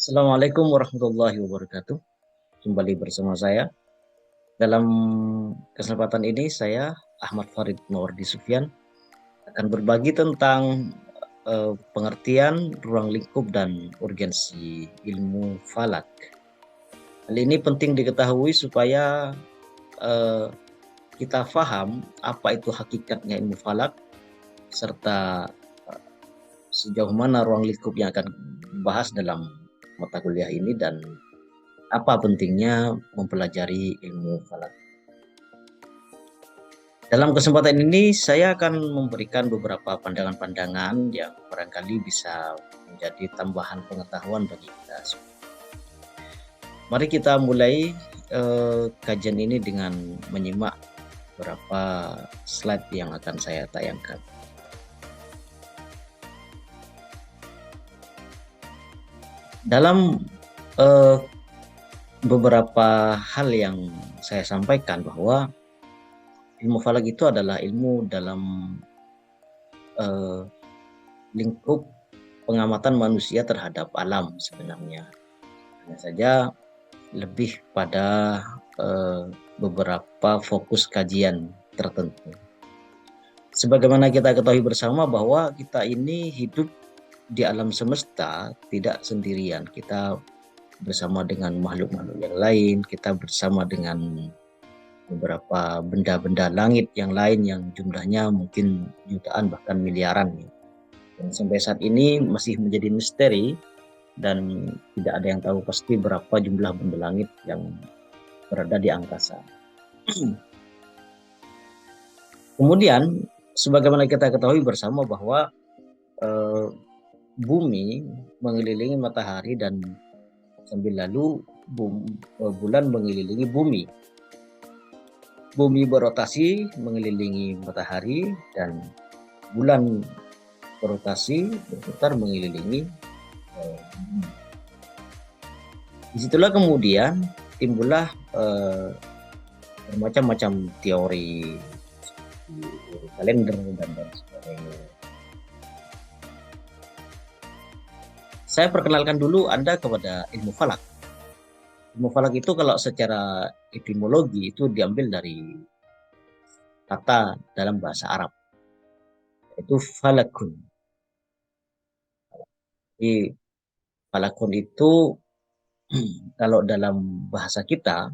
Assalamualaikum warahmatullahi wabarakatuh. Kembali bersama saya. Dalam kesempatan ini saya Ahmad Farid Mawardi Sufyan akan berbagi tentang pengertian ruang lingkup dan urgensi ilmu falak. Hal ini penting diketahui supaya eh, kita paham apa itu hakikatnya ilmu falak serta sejauh mana ruang lingkup yang akan dibahas dalam mata kuliah ini dan apa pentingnya mempelajari ilmu falak. Dalam kesempatan ini saya akan memberikan beberapa pandangan-pandangan yang barangkali bisa menjadi tambahan pengetahuan bagi kita. Mari kita mulai kajian ini dengan menyimak beberapa slide yang akan saya tayangkan. Dalam beberapa hal yang saya sampaikan bahwa ilmu falak itu adalah ilmu dalam lingkup pengamatan manusia terhadap alam sebenarnya. Hanya saja lebih pada beberapa fokus kajian tertentu. Sebagaimana kita ketahui bersama bahwa kita ini hidup di alam semesta tidak sendirian. Kita bersama dengan makhluk-makhluk yang lain, kita bersama dengan beberapa benda-benda langit yang lain yang jumlahnya mungkin jutaan bahkan miliaran. Dan sampai saat ini masih menjadi misteri dan tidak ada yang tahu pasti berapa jumlah benda langit yang berada di angkasa. Kemudian, sebagaimana kita ketahui bersama bahwa bumi mengelilingi matahari dan sambil lalu bulan mengelilingi bumi. Bumi berotasi mengelilingi matahari dan bulan berotasi berputar mengelilingi bumi. Disitulah kemudian timbullah bermacam-macam teori kalender dan sebagainya. Saya perkenalkan dulu Anda kepada ilmu falak. Ilmu falak itu kalau secara etimologi itu diambil dari kata dalam bahasa Arab, yaitu falakun. Jadi falakun itu kalau dalam bahasa kita,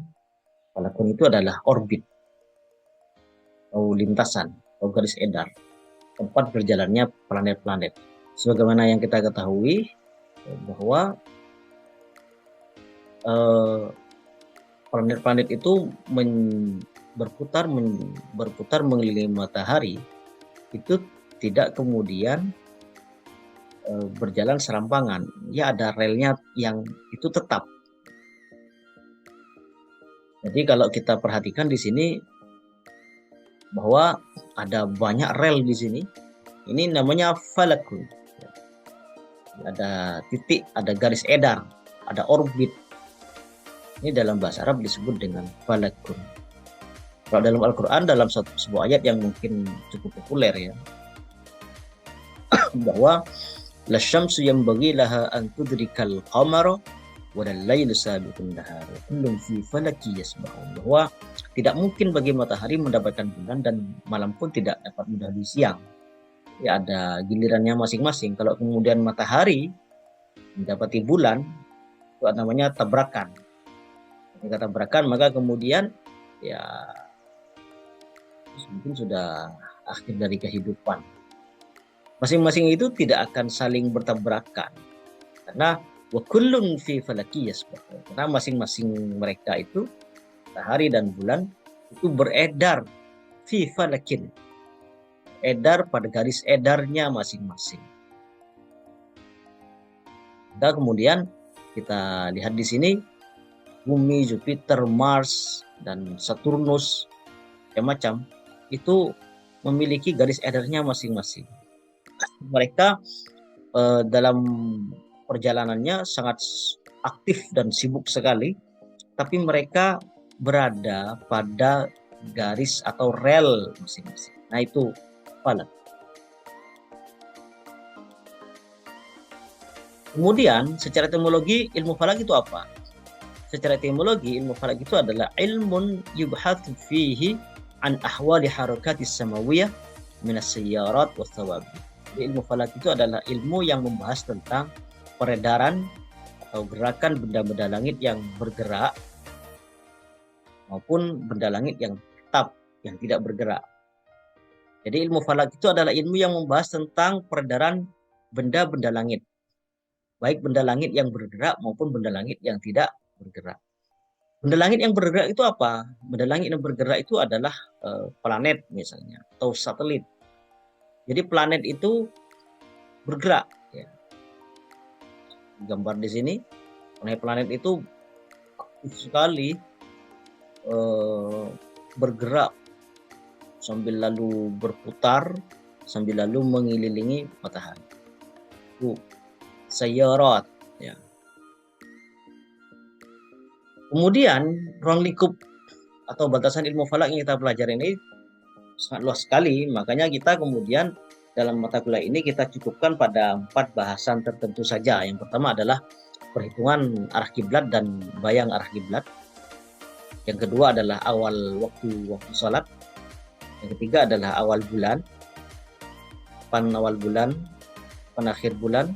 falakun itu adalah orbit atau lintasan atau garis edar tempat berjalannya planet-planet. Sebagaimana yang kita ketahui bahwa planet-planet itu berputar mengelilingi matahari itu tidak kemudian berjalan serampangan. Ya ada relnya yang itu tetap. Jadi kalau kita perhatikan di sini bahwa ada banyak rel di sini. Ini namanya falakun. Ada titik, ada garis edar, ada orbit. Ini dalam bahasa Arab disebut dengan falakun. Kalau dalam Al-Quran, dalam sebuah ayat yang mungkin cukup populer ya, bahwa lasyamsu yanbaghi laha an tudrikal qamara walal lailu sabiqun nahar kullun fi falaki yasbahun, bahwa tidak mungkin bagi matahari mendapatkan bulan dan malam pun tidak dapat mendahului siang. Ya ada gilirannya masing-masing. Kalau kemudian matahari mendapati bulan, itu namanya tabrakan. Ketika tabrakan maka kemudian ya mungkin sudah akhir dari kehidupan. Masing-masing itu tidak akan saling bertabrakan karena wa kullun fi falaki yasbahun, karena masing-masing mereka itu matahari dan bulan itu beredar fi falakin, edar pada garis edarnya masing-masing. Dan kemudian kita lihat di sini bumi, Jupiter, Mars dan Saturnus macam itu memiliki garis edarnya masing-masing. Mereka dalam perjalanannya sangat aktif dan sibuk sekali, tapi mereka berada pada garis atau rel masing-masing. Nah itu falak. Kemudian secara etimologi ilmu falak itu apa? Secara etimologi ilmu falak itu adalah ilmun yubhatsu fihi an ahwali harakatis samawiyah minas sayyarat was sawabi. Jadi ilmu falak itu adalah ilmu yang membahas tentang peredaran atau gerakan benda-benda langit yang bergerak maupun benda langit yang tetap, yang tidak bergerak. Jadi ilmu falak itu adalah ilmu yang membahas tentang peredaran benda-benda langit, baik benda langit yang bergerak maupun benda langit yang tidak bergerak. Benda langit yang bergerak itu apa? Benda langit yang bergerak itu adalah planet misalnya atau satelit. Jadi planet itu bergerak. Ya. Gambar di sini, planet itu aktif sekali bergerak sambil lalu berputar, sambil lalu mengelilingi matahari. Itu sayyarat. Ya. Kemudian ruang lingkup atau batasan ilmu falak yang kita pelajari ini sangat luas sekali, makanya kita kemudian dalam mata kuliah ini kita cukupkan pada 4 bahasan tertentu saja. Yang pertama adalah perhitungan arah kiblat dan bayang arah kiblat. Yang kedua adalah awal waktu sholat. Yang ketiga adalah awal bulan, pan awal bulan, pan akhir bulan,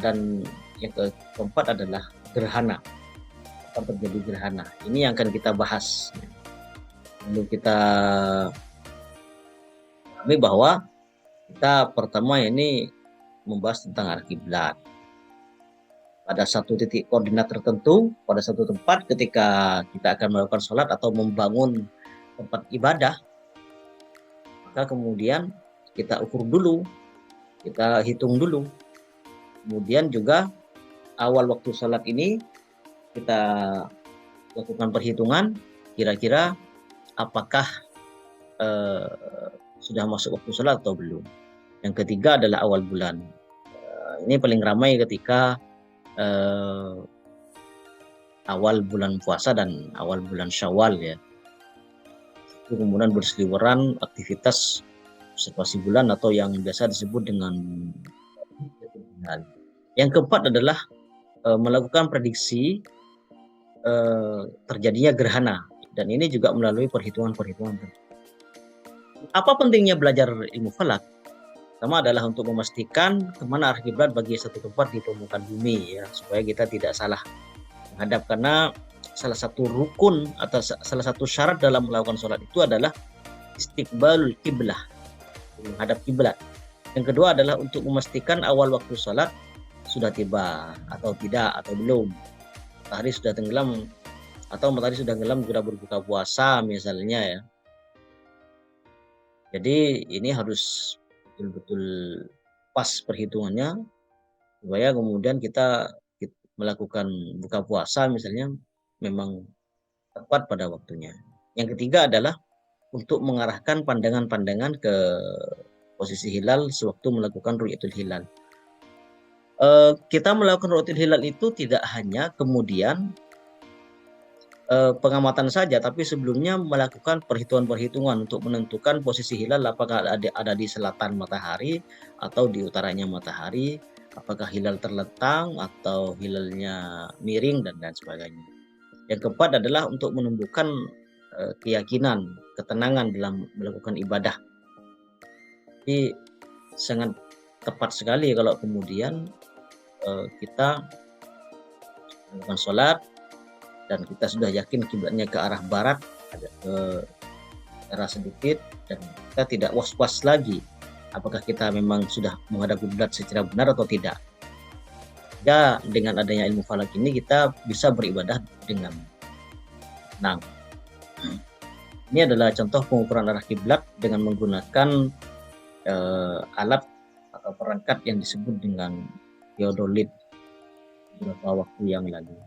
dan yang keempat adalah gerhana. Kapan terjadi gerhana? Ini yang akan kita bahas. Lalu kita pahami bahwa kita pertama ini membahas tentang arah kiblat. Pada satu titik koordinat tertentu, pada satu tempat ketika kita akan melakukan sholat atau membangun tempat ibadah, maka kemudian kita ukur dulu, kita hitung dulu. Kemudian juga awal waktu sholat ini kita lakukan perhitungan, kira-kira apakah sudah masuk waktu sholat atau belum. Yang ketiga adalah awal bulan. Ini paling ramai ketika awal bulan puasa dan awal bulan Syawal ya. Itu kemudian berseliweran aktivitas observasi bulan atau yang biasa disebut dengan bulan. Yang keempat adalah melakukan prediksi terjadinya gerhana, dan ini juga melalui perhitungan-perhitungan. Apa pentingnya belajar ilmu falak? Pertama adalah untuk memastikan kemana arah kiblat bagi satu tempat di permukaan bumi ya, supaya kita tidak salah menghadap, karena salah satu rukun atau salah satu syarat dalam melakukan sholat itu adalah istiqbalul kiblah, menghadap kiblat. Yang kedua adalah untuk memastikan awal waktu sholat sudah tiba atau tidak atau belum. Matahari sudah tenggelam atau matahari sudah tenggelam sudah berbuka puasa misalnya ya. Jadi ini harus betul-betul pas perhitungannya supaya kemudian kita melakukan buka puasa misalnya memang tepat pada waktunya. Yang ketiga adalah untuk mengarahkan pandangan-pandangan ke posisi hilal sewaktu melakukan ru'yatul hilal. Kita melakukan ru'yatul hilal itu tidak hanya kemudian pengamatan saja, tapi sebelumnya melakukan perhitungan-perhitungan untuk menentukan posisi hilal, apakah ada di selatan matahari atau di utaranya matahari, apakah hilal terlentang atau hilalnya miring dan lain sebagainya. Yang keempat adalah untuk menumbuhkan keyakinan, ketenangan dalam melakukan ibadah. Jadi sangat tepat sekali kalau kemudian kita melakukan sholat dan kita sudah yakin kiblatnya ke arah barat, agak ke arah sedikit, dan kita tidak was-was lagi apakah kita memang sudah menghadap kiblat secara benar atau tidak. Ya, dengan adanya ilmu falak ini kita bisa beribadah dengan tenang. Ini adalah contoh pengukuran arah kiblat dengan menggunakan alat atau perangkat yang disebut dengan theodolit beberapa waktu yang lalu.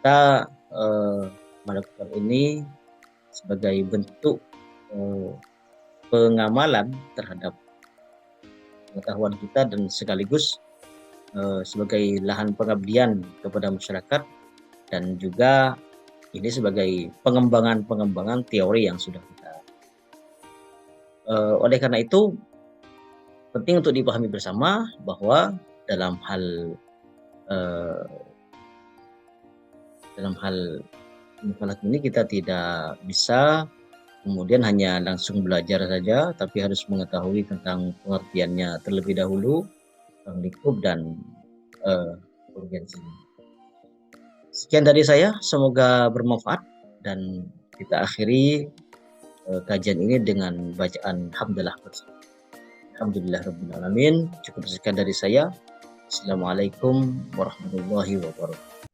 Kita melakukan ini sebagai bentuk pengamalan terhadap pengetahuan kita dan sekaligus sebagai lahan pengabdian kepada masyarakat, dan juga ini sebagai pengembangan teori yang sudah kita. Oleh karena itu penting untuk dipahami bersama bahwa dalam hal eh, dalam hal mufalak ini kita tidak bisa kemudian hanya langsung belajar saja, tapi harus mengetahui tentang pengertiannya terlebih dahulu, tentang lingkup dan urgensinya. Sekian dari saya, semoga bermanfaat dan kita akhiri kajian ini dengan bacaan hamdalah bersama. Alhamdulillah rabbil alamin. Cukup sekian dari saya. Assalamualaikum warahmatullahi wabarakatuh.